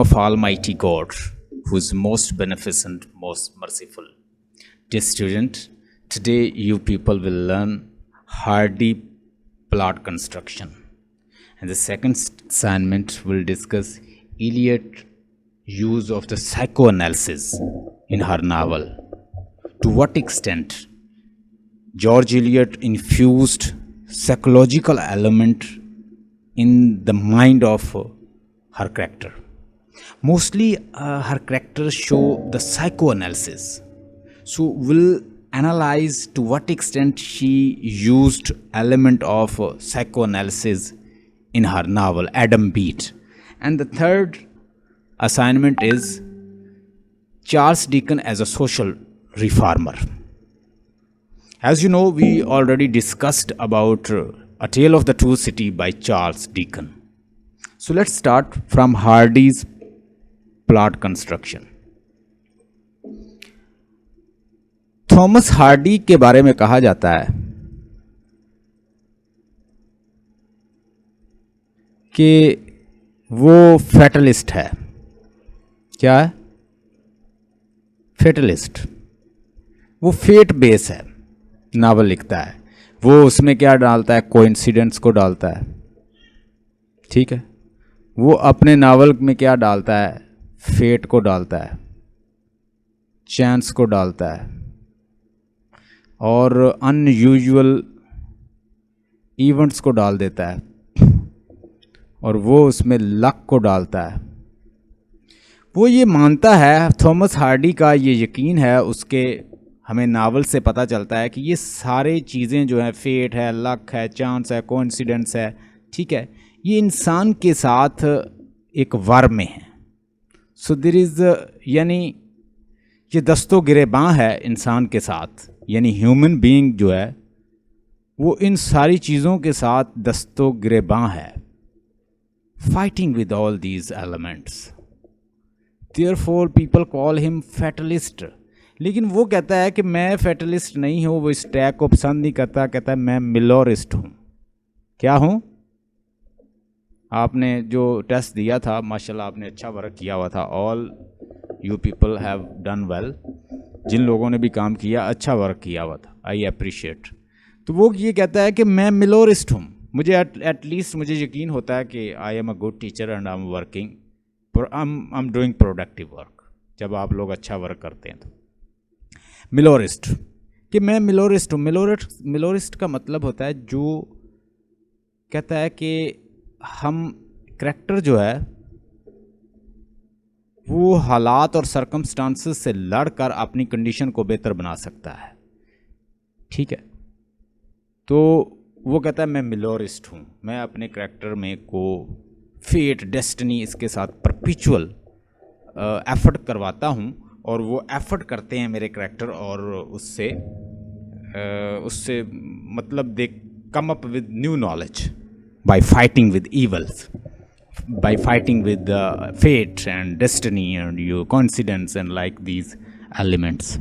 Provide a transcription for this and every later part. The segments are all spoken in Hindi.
of Almighty God, who is most beneficent, most merciful. Dear student, today you people will learn hardy plot construction. And the second assignment will discuss Eliot use of the psychoanalysis in her novel. To what extent George Eliot infused psychological element in the mind of her character. Mostly her characters show the psychoanalysis. So we'll analyze to what extent she used element of psychoanalysis in her novel Adam Beat. And the third assignment is Charles Dickens as a social reformer. As you know, we already discussed about A Tale of the Two Cities by Charles Dickens. So let's start from Hardy's plot construction. Thomas Hardy के बारे में कहा जाता है कि वो फैटलिस्ट है. क्या है? फैटलिस्ट. वो फेट बेस है. नावल लिखता है, वो उसमें क्या डालता है? कोइंसिडेंस को डालता है. ठीक है. वो अपने नावल में क्या डालता है? फेट को डालता है, चांस को डालता है, और अनयूजुअल इवेंट्स को डाल देता है, और वो उसमें लक को डालता है. वो ये मानता है, थॉमस हार्डी का ये यकीन है, उसके हमें नावल से पता चलता है कि ये सारे चीज़ें जो हैं, फेट है, लक है, चांस है, कोइंसिडेंस है, ठीक है, ये इंसान के साथ एक वर में है. सो देयर इज़, यानी ये दस्तों गिरेबां है इंसान के साथ, यानी ह्यूमन बीइंग जो है वो इन सारी चीज़ों के साथ दस्तों गिरेबां है, fighting with all these elements. Therefore people call him fatalist. लेकिन वो कहता है कि मैं फैटलिस्ट नहीं हूँ, वो इस टैग को पसंद नहीं करता, कहता है मैं मिलोरिस्ट हूँ. क्या हूँ? आपने जो टेस्ट दिया था, माशाल्लाह आपने अच्छा वर्क किया हुआ था. All you people have done well. जिन लोगों ने भी काम किया, अच्छा वर्क किया हुआ था, आई अप्रिशिएट. तो वो ये कहता है कि मैं मिलोरिस्ट हूँ. मुझे एटलीस्ट मुझे यकीन होता है कि I am a good teacher and I am working, I am doing productive work. जब आप लोग अच्छा वर्क करते हैं तो मिलोरिस्ट, कि मैं मिलोरिस्ट हूँ. मिलोरिस्ट का मतलब होता है जो कहता है कि हम करैक्टर जो है वो हालात और सरकमस्टांसेस से लड़कर अपनी कंडीशन को बेहतर बना सकता है. ठीक है. तो वो कहता है मैं मिलोरिस्ट हूँ, मैं अपने करैक्टर में को फेट, डेस्टिनी, इसके साथ परपिचुअल एफर्ट करवाता हूँ, और वो एफर्ट करते हैं मेरे करैक्टर, और उससे मतलब they come up with new knowledge by fighting with evils, by fighting with the fate and destiny and your coincidence and like these elements.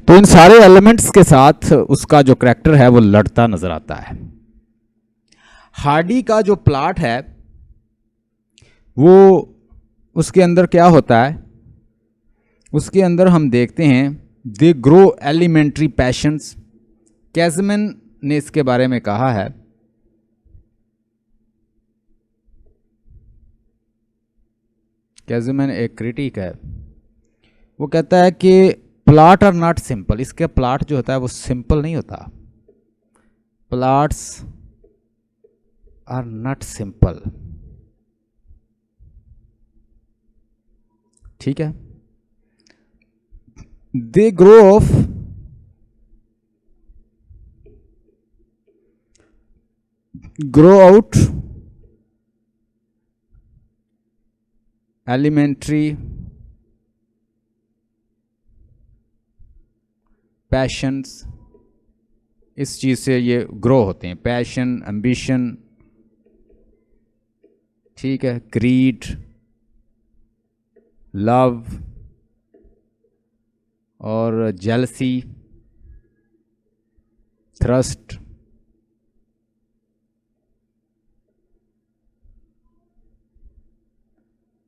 तो इन सारे एलिमेंट्स के साथ उसका जो करैक्टर है वो लड़ता नजर आता है. हार्डी का जो प्लॉट है वो उसके अंदर क्या होता है? उसके अंदर हम देखते हैं दे ग्रो एलिमेंट्री पैशंस. कैज़मैन ने इसके बारे में कहा है, कैज़मैन एक क्रिटिक है, वो कहता है कि प्लॉट आर नॉट सिंपल. इसके प्लॉट जो होता है वो सिंपल नहीं होता. Plots are not simple. ठीक है. They grow out elementary passions. इस चीज़ से ये ग्रो होते हैं. पैशन, एम्बिशन, ठीक है, ग्रीड, लव और jealousy, thrust,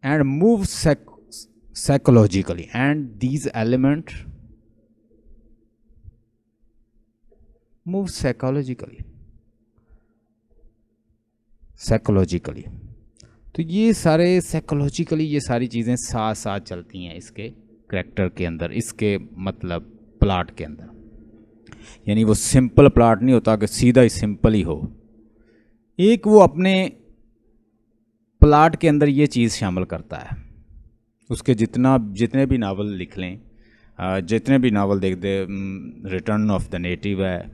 and move psychologically, and these elements move psychologically। तो ये सारे साइकोलॉजिकली ये सारी चीज़ें साथ साथ चलती हैं इसके करैक्टर के अंदर, इसके मतलब प्लॉट के अंदर। यानी वो सिंपल प्लॉट नहीं होता कि सीधा ही सिंपल ही हो, एक वो अपने प्लॉट के अंदर ये चीज़ शामिल करता है। उसके जितने भी नावल लिख लें, जितने भी नावल देख दे, रिटर्न ऑफ द नेटिव है,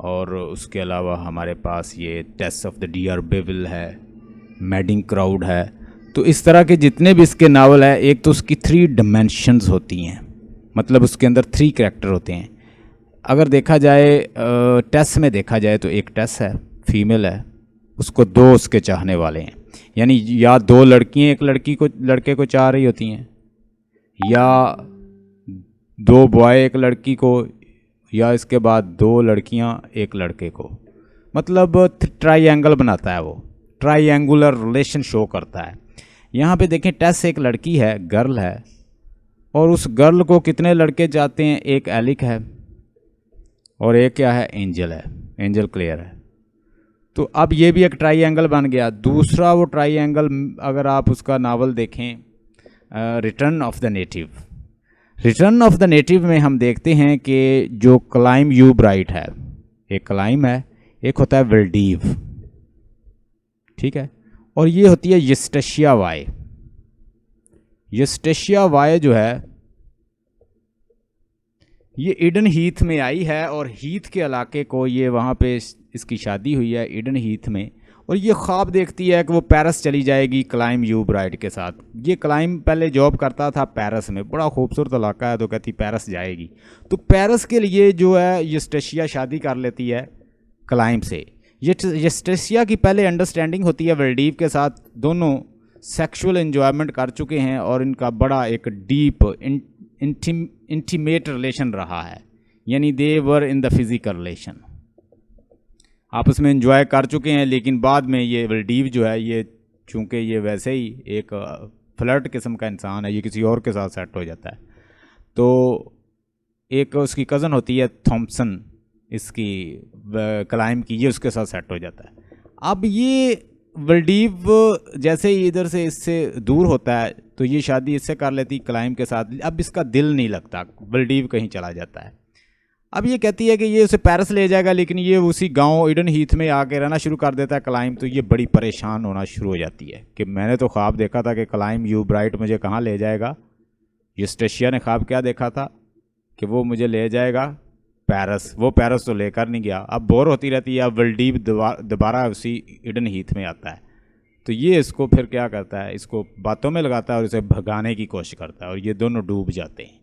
और उसके अलावा हमारे पास ये टेस्ट ऑफ द डियर बेविल है, मैडिंग क्राउड है। तो इस तरह के जितने भी इसके नावल है, एक तो उसकी 3 डिमेंशंस होती हैं, मतलब उसके अंदर 3 कैरेक्टर होते हैं। अगर देखा जाए टेस में देखा जाए तो एक टेस है, फीमेल है, उसको 2 उसके चाहने वाले हैं। यानी या 2 लड़कियाँ एक लड़के को चाह रही होती हैं, या 2 बॉय एक लड़की को, या इसके बाद 2 लड़कियां एक लड़के को। मतलब ट्राइएंगल बनाता है, वो ट्राइएंगुलर रिलेशन शो करता है। यहाँ पे देखें, टेस एक लड़की है, गर्ल है, और उस गर्ल को कितने लड़के चाहते हैं? एक एलिक है और एक क्या है? एंजल है, एंजल क्लेयर है। तो अब ये भी एक ट्राइएंगल बन गया। दूसरा वो ट्राइएंगल, अगर आप उसका नावल देखें, return of the native, return of the native में हम देखते हैं कि जो क्लाइम यू ब्राइट है, एक क्लाइम है, एक होता है विल्डीव, ठीक है, और ये होती है यूस्टेशिया वाई। यूस्टेशिया वाई जो है ये ईडन हीथ में आई है, और हीथ के इलाके को, ये वहाँ पे इसकी शादी हुई है ईडन हीथ में, और ये ख्वाब देखती है कि वो पेरिस चली जाएगी क्लाइम यू ब्राइट के साथ। ये क्लाइम पहले जॉब करता था पेरिस में, बड़ा खूबसूरत इलाका है, तो कहती पेरिस जाएगी। तो पेरिस के लिए जो है यूस्टेशिया शादी कर लेती है क्लाइम से। ये यूस्टेशिया की पहले अंडरस्टैंडिंग होती है विल्डीव के साथ, दोनों सेक्सुअल एंजॉयमेंट कर चुके हैं, और इनका बड़ा एक डीप इंटीमेट रिलेशन रहा है। यानी दे वर इन द फिजिकल रिलेशन, आपस में एंजॉय कर चुके हैं। लेकिन बाद में ये विल्डीव जो है, ये चूँकि ये वैसे ही एक फ्लर्ट किस्म का इंसान है, ये किसी और के साथ सेट हो जाता है। तो एक उसकी कज़न होती है थॉम्पसन, इसकी क्लाइम की, ये उसके साथ सेट हो जाता है। अब ये विल्डीव जैसे ही इधर से इससे दूर होता है, तो ये शादी इससे कर लेती क्लाइम के साथ। अब इसका दिल नहीं लगता, विल्डीव कहीं चला जाता है। अब ये कहती है कि ये उसे पेरिस ले जाएगा, लेकिन ये उसी गांव ईडन हीथ में आके रहना शुरू कर देता है क्लाइम। तो ये बड़ी परेशान होना शुरू हो जाती है कि मैंने तो ख्वाब देखा था कि क्लाइम यू ब्राइट मुझे कहाँ ले जाएगा। यूस्टेशिया ने ख्वाब क्या देखा था कि वो मुझे ले जाएगा पेरिस, वो पेरिस तो लेकर नहीं गया। अब बोर होती रहती है। अब विल्डीव दोबारा उसी ईडन हीथ में आता है, तो ये इसको फिर क्या करता है, इसको बातों में लगाता है और इसे भगाने की कोशिश करता है, और ये दोनों डूब जाते हैं,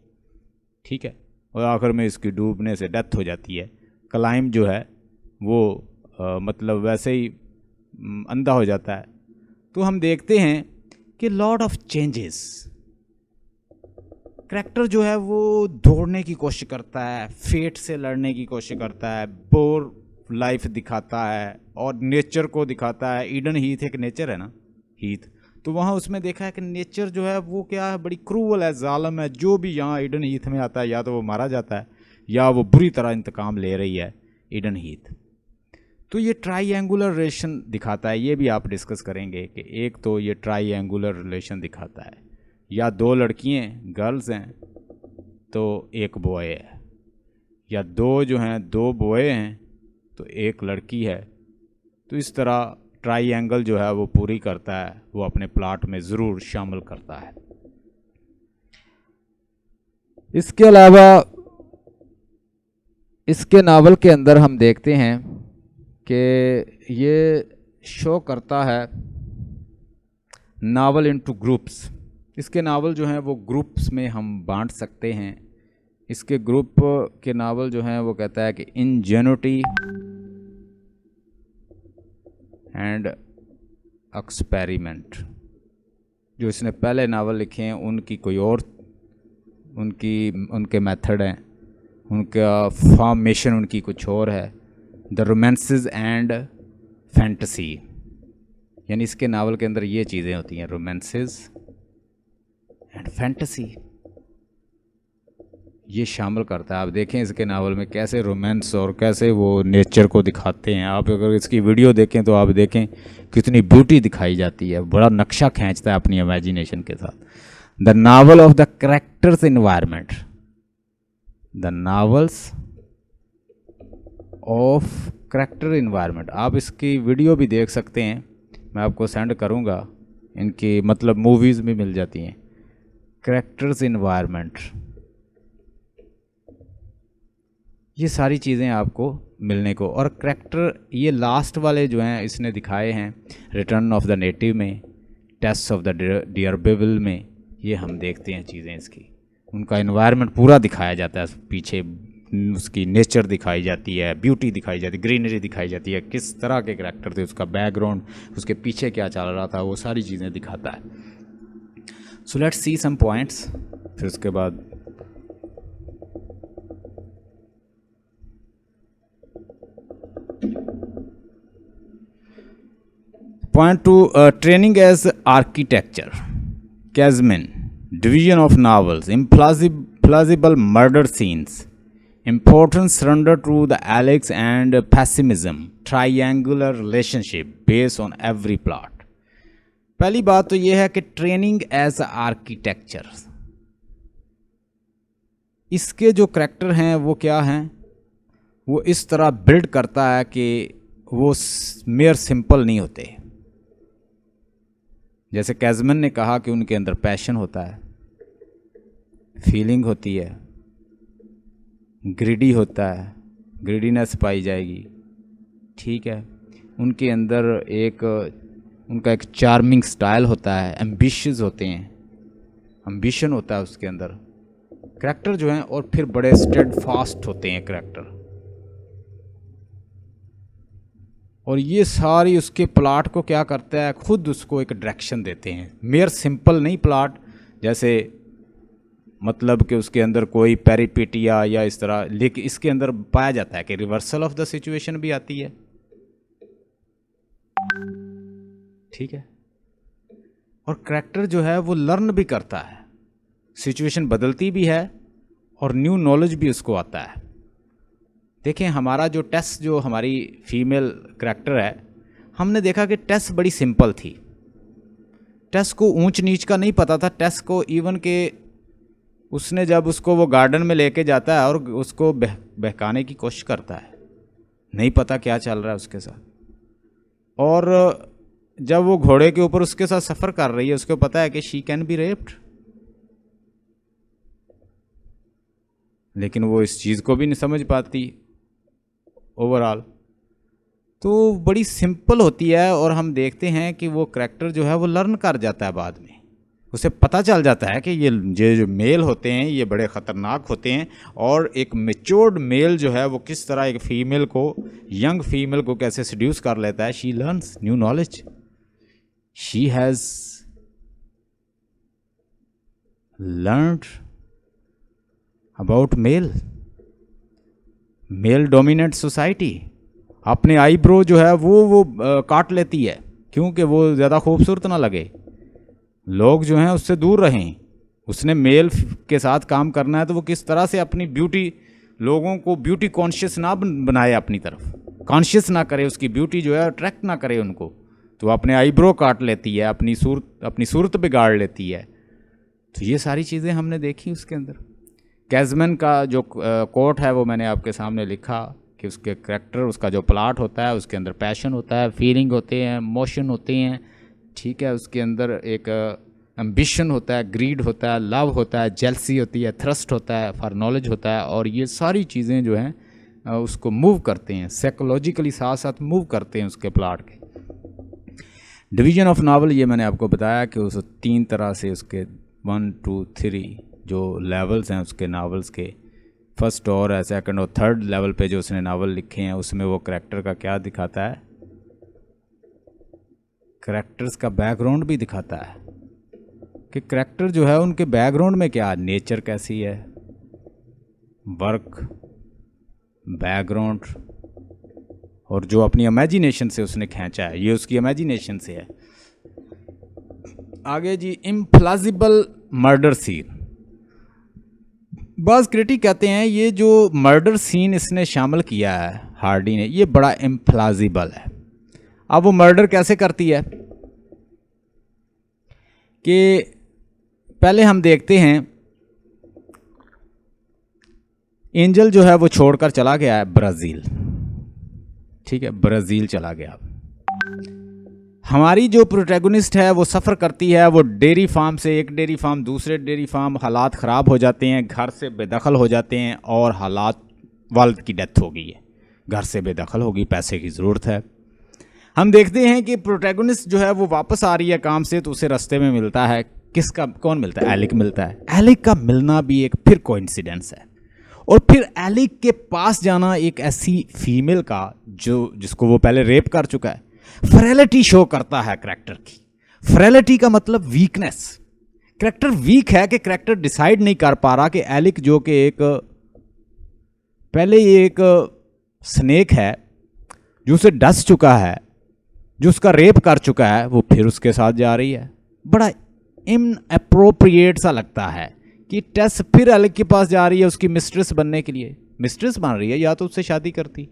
ठीक है। और आखिर में इसकी डूबने से डेथ हो जाती है। क्लाइम जो है वो मतलब वैसे ही अंधा हो जाता है। तो हम देखते हैं कि लॉट ऑफ चेंजेस, करैक्टर जो है वो दौड़ने की कोशिश करता है, फेट से लड़ने की कोशिश करता है, बोर लाइफ दिखाता है, और नेचर को दिखाता है। ईडन हीथ एक नेचर है ना, हीथ, तो वहाँ उसमें देखा है कि नेचर जो है वो क्या है, बड़ी क्रूअल है, जालिम है। जो भी यहाँ ईडन हीथ में आता है, या तो वो मारा जाता है, या वो बुरी तरह इंतकाम ले रही है ईडन हीथ। तो ये ट्राइएंगुलर रिलेशन दिखाता है। ये भी आप डिस्कस करेंगे कि एक तो ये ट्राइएंगुलर रिलेशन दिखाता है, या 2 लड़कियाँ गर्ल्स हैं तो एक बॉय है, या 2 जो हैं 2 बॉय हैं तो एक लड़की है। तो इस तरह ट्राइएंगल जो है वो पूरी करता है, वो अपने प्लॉट में ज़रूर शामिल करता है। इसके अलावा इसके नावल के अंदर हम देखते हैं कि ये शो करता है नावल इनटू ग्रुप्स। इसके नावल जो हैं वो ग्रुप्स में हम बांट सकते हैं। इसके ग्रुप के नावल जो हैं वो कहता है कि इंजेन्युटी एंड एक्सपेरिमेंट। जो इसने पहले नावल लिखे हैं उनकी कोई और उनके मेथड हैं, उनका फॉर्मेशन उनकी कुछ और है। द रोमांसेस एंड फैंटेसी, यानी इसके नावल के अंदर ये चीज़ें होती हैं, रोमांसेस एंड फैंटेसी, ये शामिल करता है। आप देखें इसके नावल में कैसे रोमांस और कैसे वो नेचर को दिखाते हैं। आप अगर इसकी वीडियो देखें तो आप देखें कितनी ब्यूटी दिखाई जाती है, बड़ा नक्शा खींचता है अपनी इमेजिनेशन के साथ। The novel of the characters environment, the novels of character environment, आप इसकी वीडियो भी देख सकते हैं, मैं आपको सेंड करूँगा। इनकी मतलब मूवीज़ भी मिल जाती हैं। करेक्टर्स इन्वायरमेंट, ये सारी चीज़ें आपको मिलने को। और करेक्टर ये लास्ट वाले जो हैं इसने दिखाए हैं रिटर्न ऑफ द नेटिव में, टेस्ट ऑफ द डियर बेविल में, ये हम देखते हैं चीज़ें इसकी। उनका इन्वायरमेंट पूरा दिखाया जाता है, पीछे उसकी नेचर दिखाई जाती है, ब्यूटी दिखाई जाती है, ग्रीनरी दिखाई जाती है, किस तरह के करेक्टर थे, उसका बैकग्राउंड, उसके पीछे क्या चल रहा था, वो सारी चीज़ें दिखाता है। So let's see some points, फिर उसके बाद Point 2, training as architecture. Casman, division of novels, implausible murder scenes, importance surrender to the Alex and pessimism, triangular relationship based on every plot. पहली बात तो यह है कि ट्रेनिंग एज आर्किटेक्चर, इसके जो करैक्टर हैं वो क्या हैं, वो इस तरह बिल्ड करता है कि वो मेयर सिंपल नहीं होते। जैसे कैज़मन ने कहा कि उनके अंदर पैशन होता है, फीलिंग होती है, ग्रीडी होता है, ग्रीडीनेस पाई जाएगी, ठीक है। उनके अंदर उनका एक चार्मिंग स्टाइल होता है, एम्बिशियस होते हैं, एम्बिशन होता है उसके अंदर करैक्टर जो हैं, और फिर बड़े स्टेडफास्ट होते हैं करैक्टर। और ये सारी उसके प्लाट को क्या करता है, खुद उसको एक डायरेक्शन देते हैं। मेयर सिंपल नहीं प्लाट, जैसे मतलब कि उसके अंदर कोई पेरिपेटिया या इस तरह, लेकिन इसके अंदर पाया जाता है कि रिवर्सल ऑफ द सिचुएशन भी आती है, ठीक है। और करैक्टर जो है वो लर्न भी करता है, सिचुएशन बदलती भी है और न्यू नॉलेज भी उसको आता है। देखें हमारा जो टेस, जो हमारी फीमेल करैक्टर है, हमने देखा कि टेस बड़ी सिंपल थी। टेस को ऊंच नीच का नहीं पता था। टेस को इवन के उसने जब उसको वो गार्डन में लेके जाता है और उसको बहकाने की कोशिश करता है, नहीं पता क्या चल रहा है उसके साथ। और जब वो घोड़े के ऊपर उसके साथ सफ़र कर रही है, उसको पता है कि शी कैन बी रेप्ड, लेकिन वो इस चीज़ को भी नहीं समझ पाती ओवरऑल। तो बड़ी सिंपल होती है, और हम देखते हैं कि वो करैक्टर जो है वो लर्न कर जाता है बाद में। उसे पता चल जाता है कि ये जो मेल होते हैं ये बड़े ख़तरनाक होते हैं, और एक मेच्योर्ड मेल जो है वो किस तरह एक फ़ीमेल को, यंग फीमेल को कैसे सेड्यूस कर लेता है। She learns new knowledge, she has learned about male dominant society. अपने आईब्रो जो है वो काट लेती है, क्योंकि वो ज़्यादा खूबसूरत ना लगे, लोग जो हैं उससे दूर रहें। उसने मेल के साथ काम करना है तो वो किस तरह से अपनी ब्यूटी, लोगों को ब्यूटी कॉन्शियस ना बनाए, अपनी तरफ कॉन्शियस ना करे, उसकी ब्यूटी जो है अट्रैक्ट ना करे उनको, तो अपने आईब्रो काट लेती है, अपनी सूरत बिगाड़ लेती है। तो ये सारी चीज़ें हमने देखी उसके अंदर। कैज़मन का जो कोट है वो मैंने आपके सामने लिखा कि उसके करैक्टर, उसका जो प्लाट होता है उसके अंदर पैशन होता है, फीलिंग होते हैं, इमोशन होते हैं, ठीक है। उसके अंदर एक एम्बिशन होता है, ग्रीड होता है, लव होता है, जेलसी होती है, थ्रस्ट होता है, फॉर नॉलेज होता है। और ये सारी चीज़ें जो हैं उसको मूव करते हैं, साइकोलॉजिकली साथ साथ मूव करते हैं उसके प्लाट के। डिवीज़न ऑफ नावल, ये मैंने आपको बताया कि उस 3 तरह से उसके 1 2 3 जो लेवल्स हैं उसके नावल्स के, फर्स्ट और सेकंड और थर्ड लेवल पे जो उसने नावल लिखे हैं उसमें वो करैक्टर का क्या दिखाता है, करैक्टर्स का बैकग्राउंड भी दिखाता है कि करैक्टर जो है उनके बैकग्राउंड में क्या, नेचर कैसी है, वर्क, बैकग्राउंड, और जो अपनी इमेजिनेशन से उसने खींचा है, ये उसकी इमेजिनेशन से है। आगे जी, इम्प्लाजिबल मर्डर सीन। बाज़ क्रिटिक कहते हैं ये जो मर्डर सीन इसने शामिल किया है हार्डी ने, ये बड़ा इम्प्लाजिबल है। अब वो मर्डर कैसे करती है कि पहले हम देखते हैं, एंजल जो है वो छोड़कर चला गया है ब्राज़ील, ठीक है, ब्राज़ील चला गया। हमारी जो प्रोटैगनिस्ट है वो सफ़र करती है, वो डेयरी फार्म से एक डेयरी फार्म दूसरे डेयरी फार्म, हालात ख़राब हो जाते हैं, घर से बेदखल हो जाते हैं और हालात, वालिद की डेथ हो गई है, घर से बेदखल होगी, पैसे की ज़रूरत है। हम देखते हैं कि प्रोटैगनिस्ट जो है वो वापस आ रही है काम से, तो उसे रास्ते में मिलता है, किसका, कौन मिलता है? एलिक मिलता है। एलिक का मिलना भी एक फिर कोइंसिडेंस है, और फिर एलिक के पास जाना एक ऐसी फीमेल का जिसको वो पहले रेप कर चुका है। फ्रेलिटी शो करता है करैक्टर की। फ्रेलिटी का मतलब वीकनेस। करैक्टर वीक है कि करैक्टर डिसाइड नहीं कर पा रहा कि एलिक जो कि एक पहले ही एक स्नेक है जो उसे डस चुका है, जो उसका रेप कर चुका है, वो फिर उसके साथ जा रही है। बड़ा इनअप्रोप्रिएट सा लगता है कि टेस फिर एलिक के पास जा रही है उसकी मिस्ट्रेस बनने के लिए। मिस्ट्रेस बन रही है, या तो उससे शादी करती,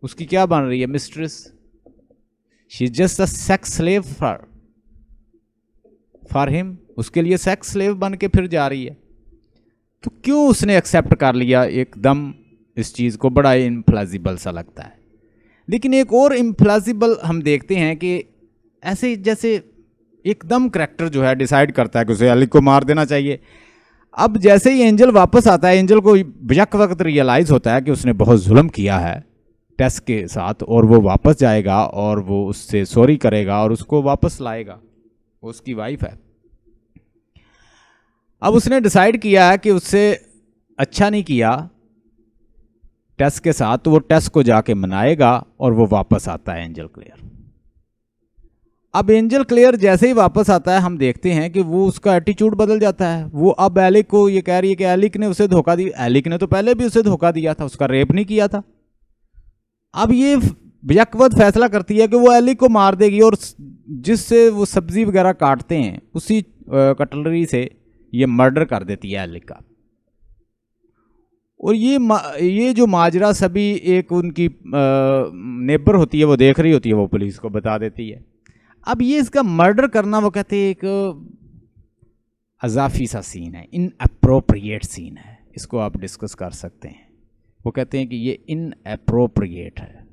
उसकी क्या बन रही है? Mistress. She is just a sex slave for him, उसके लिए सेक्स स्लेव बन के फिर जा रही है। तो क्यों उसने एक्सेप्ट कर लिया एकदम इस चीज़ को? बड़ा इम्प्लाजिबल सा लगता है। लेकिन एक और इम्प्लाजिबल हम देखते हैं कि ऐसे जैसे एकदम करैक्टर जो है डिसाइड करता है कि उसे एलिक को मार देना चाहिए। अब जैसे ही एंजल वापस आता है, एंजल को यक वक्त रियलाइज़ होता है कि उसने बहुत जुल्म किया है टेस के साथ, और वो वापस जाएगा और वो उससे सॉरी करेगा और उसको वापस लाएगा, वो उसकी वाइफ है। अब उसने डिसाइड किया है कि उससे अच्छा नहीं किया टेस के साथ, तो वो टेस को जाके मनाएगा और वो वापस आता है एंजल क्लेयर। अब एंजल क्लेयर जैसे ही वापस आता है, हम देखते हैं कि वो उसका एटीट्यूड बदल जाता है। वो अब एलिक को ये कह रही है कि एलिक ने उसे धोखा दिया। एलिक ने तो पहले भी उसे धोखा दिया था, उसका रेप नहीं किया था। अब ये यकवत फैसला करती है कि वो एलिक को मार देगी, और जिससे वो सब्जी वगैरह काटते हैं उसी कटलरी से ये मर्डर कर देती है एलिक का। और ये जो माजरा सभी एक उनकी नेबर होती है वो देख रही होती है, वो पुलिस को बता देती है। अब ये इसका मर्डर करना, वो कहते हैं एक अजाफी सा सीन है, इनअप्रोप्रिएट सीन है, इसको आप डिस्कस कर सकते हैं। वो कहते हैं कि ये इनअप्रोप्रिएट है,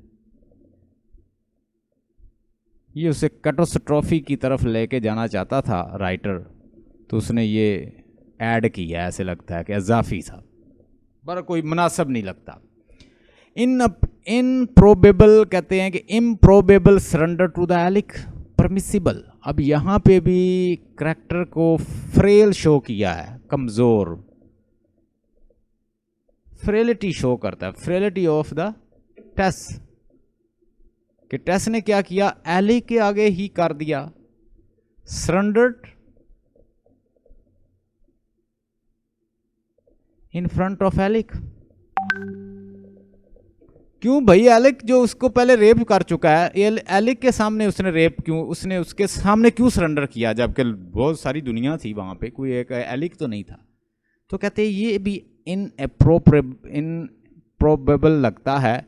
ये उसे कैटास्ट्रॉफी की तरफ लेके जाना चाहता था राइटर, तो उसने ये ऐड किया, ऐसे लगता है कि अजाफी सा, पर कोई मुनासिब नहीं लगता। इनप्रोबेबल कहते हैं कि improbable surrender to the Alec, permissible. अब यहाँ पे भी करैक्टर को फ्रेल शो किया है, कमज़ोर, फ्रेलिटी शो करता है, फ्रेलिटी ऑफ द टेस, कि टेस ने क्या किया, एलिक के आगे ही कर दिया, surrendered in front of Alec. क्यों भाई? एलिक जो उसको पहले रेप कर चुका है, एलिक के सामने उसने रेप क्यों, उसने उसके सामने क्यों सरेंडर किया, जबकि बहुत सारी दुनिया थी वहां पे, कोई एक एलिक तो नहीं था। तो कहते हैं ये भी इनप्रोबेबल लगता है।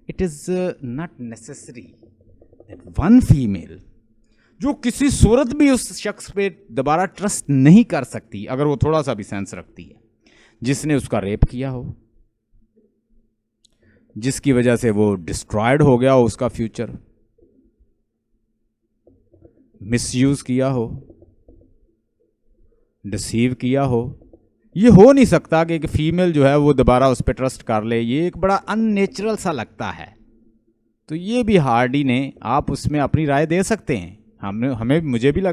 It is not necessary that one female, जो किसी सूरत भी उस शख्स पे दोबारा ट्रस्ट नहीं कर सकती अगर वो थोड़ा सा भी सेंस रखती है, जिसने उसका रेप किया हो, जिसकी वजह से वो डिस्ट्रॉयड हो गया हो, उसका फ्यूचर मिसयूज किया हो, डिसीव किया हो, ये हो नहीं सकता कि एक फीमेल जो है वो दोबारा उस पर ट्रस्ट कर ले। ये एक बड़ा अननेचुरल सा लगता है। तो ये भी हार्डी ने, आप उसमें अपनी राय दे सकते हैं, मुझे भी लगता